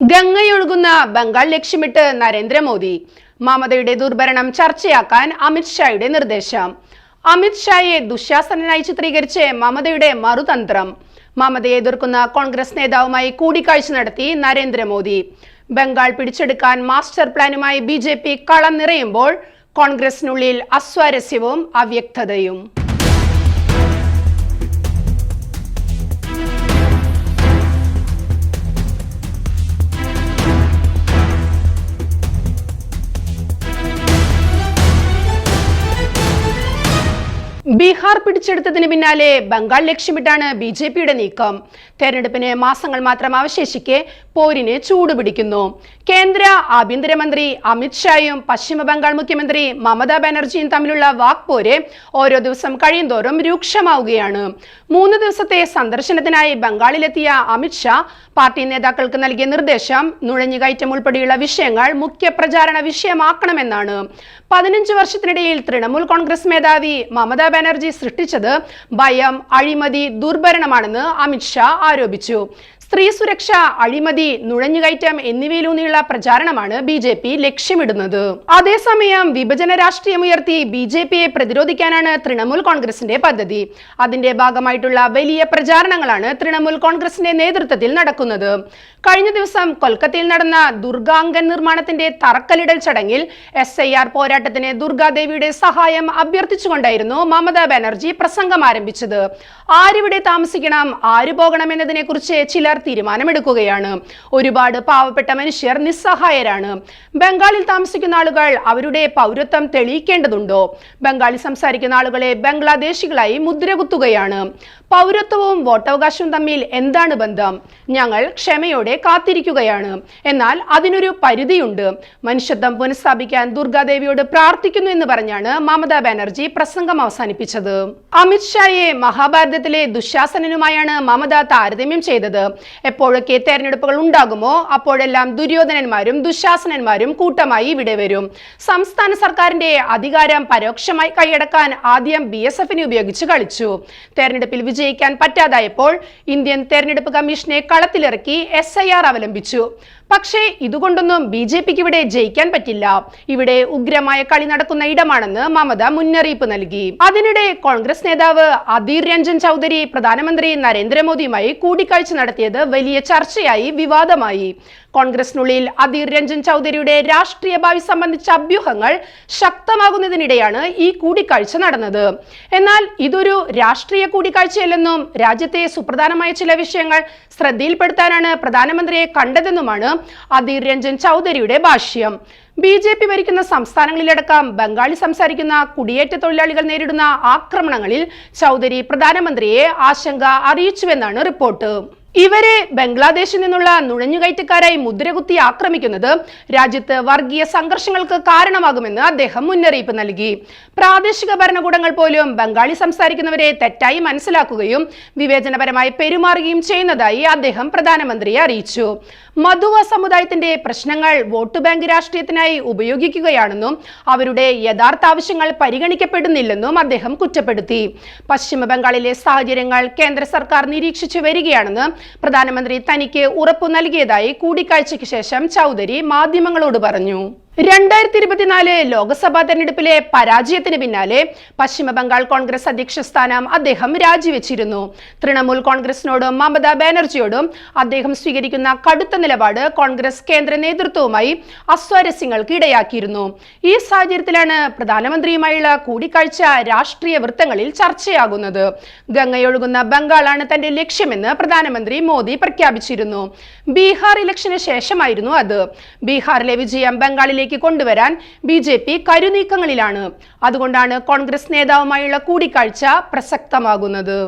ഗംഗയൊഴുകുന്ന ബംഗാൾ ലക്ഷ്യമിട്ട് നരേന്ദ്രമോദി. മമതയുടെ ദുർഭരണം ചർച്ചയാക്കാൻ അമിത്ഷായുടെ നിർദ്ദേശം. അമിത്ഷായെ ദുശാസനനായി ചിത്രീകരിച്ച് മമതയുടെ മറുതന്ത്രം. മമതയെ എതിർക്കുന്ന കോൺഗ്രസ് നേതാവുമായി കൂടിക്കാഴ്ച നടത്തി നരേന്ദ്രമോദി. ബംഗാൾ പിടിച്ചെടുക്കാൻ മാസ്റ്റർ പ്ലാനുമായി BJP കളം നിറയുമ്പോൾ കോൺഗ്രസിനുള്ളിൽ അസ്വാരസ്യവും അവ്യക്തതയും. ബീഹാർ പിടിച്ചെടുത്തതിന് പിന്നാലെ ബംഗാൾ ലക്ഷ്യമിട്ടാണ് BJPയുടെ നീക്കം. തെരഞ്ഞെടുപ്പിന് മാസങ്ങൾ മാത്രം അവശേഷിക്കെ പോരിന് ചൂടുപിടിക്കുന്നു. കേന്ദ്ര ആഭ്യന്തരമന്ത്രി അമിത്ഷായും പശ്ചിമ ബംഗാൾ മുഖ്യമന്ത്രി മമതാ ബാനർജിയും തമ്മിലുള്ള വാക്പോര് ഓരോ ദിവസം കഴിയുന്തോറും രൂക്ഷമാവുകയാണ്. 3 ദിവസത്തെ സന്ദർശനത്തിനായി ബംഗാളിലെത്തിയ അമിത്ഷാ പാർട്ടി നേതാക്കൾക്ക് നൽകിയ നിർദ്ദേശം നുഴഞ്ഞുകയറ്റം ഉൾപ്പെടെയുള്ള വിഷയങ്ങൾ മുഖ്യ പ്രചാരണ വിഷയമാക്കണമെന്നാണ്. 15 വർഷത്തിനിടയിൽ തൃണമൂൽ കോൺഗ്രസ് മേധാവി മമതാ ബാനർജി സൃഷ്ടിച്ചത് ഭയം, അഴിമതി, ദുർഭരണമാണെന്ന് അമിത്ഷാ ആരോപിച്ചു. സ്ത്രീ സുരക്ഷ, അഴിമതി, നുഴഞ്ഞുകയറ്റം എന്നിവയിലൂന്നിയുള്ള പ്രചാരണമാണ് BJP ലക്ഷ്യമിടുന്നത്. അതേസമയം വിഭജന രാഷ്ട്രീയമുയർത്തി BJPയെ പ്രതിരോധിക്കാനാണ് തൃണമൂൽ കോൺഗ്രസിന്റെ പദ്ധതി. അതിന്റെ ഭാഗമായിട്ടുള്ള വലിയ പ്രചാരണങ്ങളാണ് തൃണമൂൽ കോൺഗ്രസിന്റെ നേതൃത്വത്തിൽ നടക്കുന്നത്. കഴിഞ്ഞ ദിവസം കൊൽക്കത്തയിൽ നടന്ന ദുർഗാംഗൻ നിർമ്മാണത്തിന്റെ തറക്കല്ലിടൽ ചടങ്ങിൽ SIR പോരാട്ടത്തിന് ദുർഗാദേവിയുടെ സഹായം അഭ്യർത്ഥിച്ചുകൊണ്ടായിരുന്നു മമതാ ബാനർജി പ്രസംഗം ആരംഭിച്ചത്. ആരിവിടെ താമസിക്കണം, ആര് പോകണം എന്നതിനെ കുറിച്ച് ചിലർ തീരുമാനമെടുക്കുകയാണ്. ഒരുപാട് പാവപ്പെട്ട മനുഷ്യർ നിസ്സഹായരാണ്. ബംഗാളിൽ താമസിക്കുന്ന ആളുകൾ അവരുടെ പൗരത്വം തെളിയിക്കേണ്ടതുണ്ടോ? ബംഗാളി സംസാരിക്കുന്ന ആളുകളെ ബംഗ്ലാദേശികളായി മുദ്രകുത്തുകയാണ്. പൗരത്വവും വോട്ടവകാശവും തമ്മിൽ എന്താണ് ബന്ധം? ഞങ്ങൾ ക്ഷമയോടെ കാത്തിരിക്കുകയാണ്. എന്നാൽ അതിനൊരു പരിധിയുണ്ട്. മനുഷ്യത്വം പുനഃസ്ഥാപിക്കാൻ ദുർഗാദേവിയോട് പ്രാർത്ഥിക്കുന്നു എന്ന് പറഞ്ഞാണ് മമതാ ബാനർജി പ്രസംഗം അവസാനിപ്പിച്ചത്. അമിത്ഷായെ മഹാഭാരതത്തിലെ ദുശാസനനുമായാണ് മമത താരതമ്യം ചെയ്തത്. എപ്പോഴൊക്കെ തെരഞ്ഞെടുപ്പുകൾ ഉണ്ടാകുമോ അപ്പോഴെല്ലാം ദുര്യോധനന്മാരും ദുശാസനന്മാരും കൂട്ടമായി ഇവിടെ വരും. സംസ്ഥാന സർക്കാരിന്റെ അധികാരം പരോക്ഷമായി കൈയടക്കാൻ ആദ്യം BSFനെ ഉപയോഗിച്ച് കളിച്ചു. തെരഞ്ഞെടുപ്പിൽ വിജയിക്കാൻ പറ്റാതായപ്പോൾ ഇന്ത്യൻ തെരഞ്ഞെടുപ്പ് കമ്മീഷനെ കളത്തിലിറക്കി SIR അവലംബിച്ചു. പക്ഷേ ഇതുകൊണ്ടൊന്നും BJPക്ക് ഇവിടെ ജയിക്കാൻ പറ്റില്ല. ഇവിടെ ഉഗ്രമായ കളി നടക്കുന്ന ഇടമാണെന്ന് മമത മുന്നറിയിപ്പ് നൽകി. അതിനിടെ കോൺഗ്രസ് നേതാവ് അധീർ രഞ്ജൻ ചൗധരി പ്രധാനമന്ത്രി നരേന്ദ്രമോദിയുമായി കൂടിക്കാഴ്ച നടത്തിയത് വലിയ ചർച്ചയായി വിവാദമായി. കോൺഗ്രസിനുള്ളിൽ അധീർ രഞ്ജൻ ചൗധരിയുടെ രാഷ്ട്രീയ ഭാവി സംബന്ധിച്ച അഭ്യൂഹങ്ങൾ ശക്തമാകുന്നതിനിടെയാണ് ഈ കൂടിക്കാഴ്ച നടന്നത്. എന്നാൽ ഇതൊരു രാഷ്ട്രീയ കൂടിക്കാഴ്ചയല്ലെന്നും രാജ്യത്തെ സുപ്രധാനമായ ചില വിഷയങ്ങൾ ശ്രദ്ധയിൽപ്പെടുത്താനാണ് പ്രധാനമന്ത്രിയെ കണ്ടതെന്നുമാണ് അധീർ രഞ്ജൻ ചൗധരിയുടെ ഭാഷ്യം. BJP ഭരിക്കുന്ന സംസ്ഥാനങ്ങളിലടക്കം ബംഗാളി സംസാരിക്കുന്ന കുടിയേറ്റ തൊഴിലാളികൾ നേരിടുന്ന ആക്രമണങ്ങളിൽ ചൗധരി പ്രധാനമന്ത്രിയെ ആശങ്ക അറിയിച്ചുവെന്നാണ് റിപ്പോർട്ട്. ഇവരെ ബംഗ്ലാദേശിൽ നിന്നുള്ള നുഴഞ്ഞുകയറ്റക്കാരായി മുദ്രകുത്തി ആക്രമിക്കുന്നത് രാജ്യത്ത് വർഗീയ സംഘർഷങ്ങൾക്ക് കാരണമാകുമെന്ന് അദ്ദേഹം മുന്നറിയിപ്പ് നൽകി. പ്രാദേശിക ഭരണകൂടങ്ങൾ പോലും ബംഗാളി സംസാരിക്കുന്നവരെ തെറ്റായി മനസ്സിലാക്കുകയും വിവേചനപരമായി പെരുമാറുകയും ചെയ്യുന്നതായി അദ്ദേഹം പ്രധാനമന്ത്രിയെ അറിയിച്ചു. മധുവ സമുദായത്തിന്റെ പ്രശ്നങ്ങൾ വോട്ട് ബാങ്ക് രാഷ്ട്രീയത്തിനായി ഉപയോഗിക്കുകയാണെന്നും അവരുടെ യഥാർത്ഥ ആവശ്യങ്ങൾ പരിഗണിക്കപ്പെടുന്നില്ലെന്നും അദ്ദേഹം കുറ്റപ്പെടുത്തി. പശ്ചിമ ബംഗാളിലെ സാഹചര്യങ്ങൾ കേന്ദ്ര സർക്കാർ നിരീക്ഷിച്ചു വരികയാണെന്ന് പ്രധാനമന്ത്രി തനിക്ക് ഉറപ്പു നൽകിയതായി കൂടിക്കാഴ്ചയ്ക്ക് ശേഷം ചൗധരി മാധ്യമങ്ങളോട് പറഞ്ഞു. 2024 ലോക്സഭാ തെരഞ്ഞെടുപ്പിലെ പരാജയത്തിന് പിന്നാലെ പശ്ചിമ ബംഗാൾ കോൺഗ്രസ് അധ്യക്ഷ സ്ഥാനം അദ്ദേഹം രാജിവെച്ചിരുന്നു. തൃണമൂൽ കോൺഗ്രസിനോടും മമതാ ബാനർജിയോടും അദ്ദേഹം സ്വീകരിക്കുന്ന കടുത്ത നിലപാട് കോൺഗ്രസ് കേന്ദ്ര നേതൃത്വവുമായി അസ്വാരസ്യങ്ങൾക്ക് ഇടയാക്കിയിരുന്നു. ഈ സാഹചര്യത്തിലാണ് പ്രധാനമന്ത്രിയുമായുള്ള കൂടിക്കാഴ്ച രാഷ്ട്രീയ വൃത്തങ്ങളിൽ ചർച്ചയാകുന്നത്. ഗംഗയൊഴുകുന്ന ബംഗാളാണ് തന്റെ ലക്ഷ്യമെന്ന് പ്രധാനമന്ത്രി മോദി പ്രഖ്യാപിച്ചിരുന്നു. ബീഹാർ ഇലക്ഷന് ശേഷമായിരുന്നു അത്. ബീഹാറിലെ വിജയം ബംഗാളിലേക്ക് കൊണ്ടുവരാൻ BJP കരുനീക്കങ്ങളിലാണ്. അതുകൊണ്ടാണ് കോൺഗ്രസ് നേതാവുമായുള്ള കൂടിക്കാഴ്ച പ്രസക്തമാകുന്നത്.